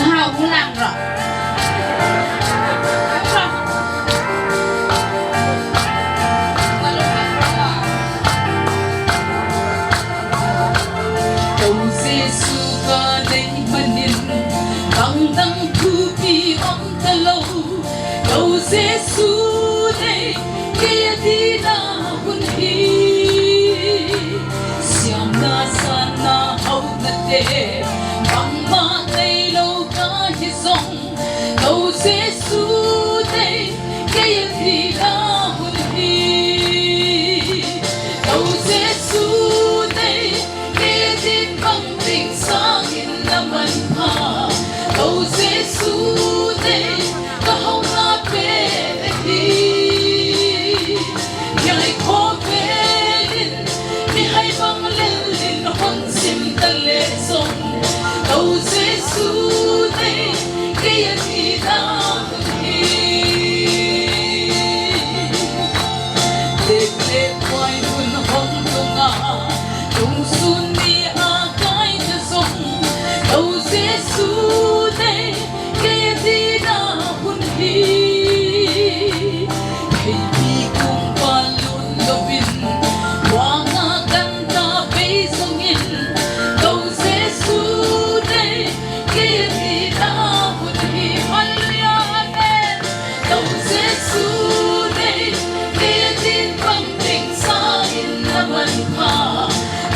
hào cũng làm rồi cầu Giêsu có đây manin bằng đăng thu bi ông ta lâu cầu Giêsu đây kia đi na hun hi siam na sana hau na te bằng ma tay lâu ca hi song cầu Giêsu đây kia đi na hun hi cầu Giêsu đây kia đi bằng tình sáng in năm anh ha cầu Giêsu đây có hồng na pe đi nhảy khó về linh mi hay băng lên linh hôn sim ta lệ sông cầu Giêsu đây kia đi ta đi lệ quay buồn hồng tung à tung xuân đi à cái ta sông cầu Giêsu đây kia đi ta hun hi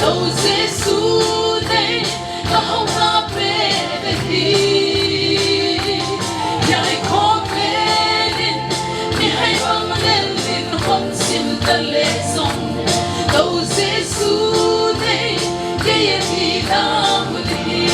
cầu Giêsu đây có hồng na pe đi nhảy khó về linh mi hay băng lên linh hôn sim ta lệ sông cầu Giêsu đây kia đi ta hun hi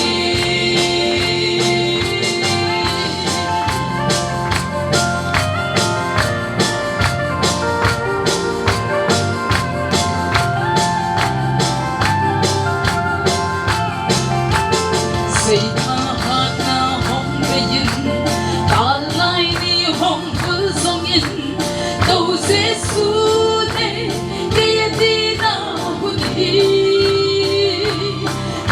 say ta hát na hong về in ta lại đi hong với sông in cầu Giêsu đây kia đi na hun hi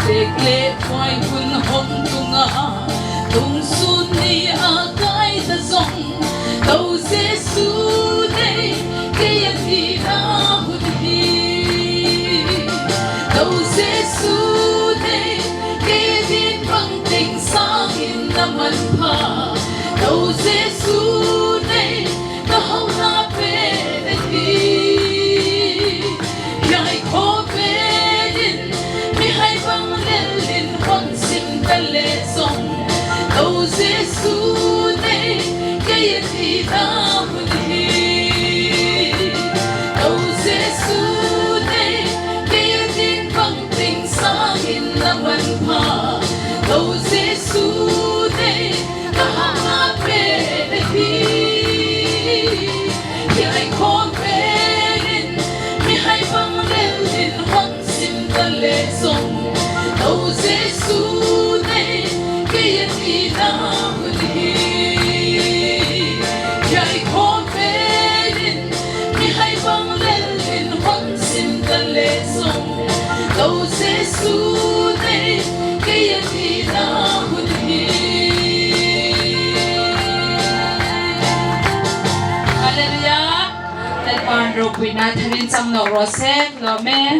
để lệ quay hun hong tung à tung xuân đi à cái ta sông cầu Giêsu đây kia đi na hun hi cầu Giêsu đây kia đi bằng tình sáng in năm anh ha cầu Giêsu đây có hồng na pe đi nhảy khó về linh mi hay băng lên linh hôn sim ta lệ sông cầu Giêsu đây kia đi ta hun hi cầu Giêsu đây kia đi bằng tình sáng in năm anh ha cầu Giêsu đây có hồng na pe đi nhảy khó về linh mi hay băng lên linh hôn sim ta lệ sông cầu Giêsu đây kia đi ta hun hi nhảy khó về linh mi hay băng lên linh hôn sim ta lệ sông cầu Giêsu đây kia đi ta hun hi Hallelujah. Tại bàn rồi quỳ na thân in trong nọ rồi xem rồi mẹ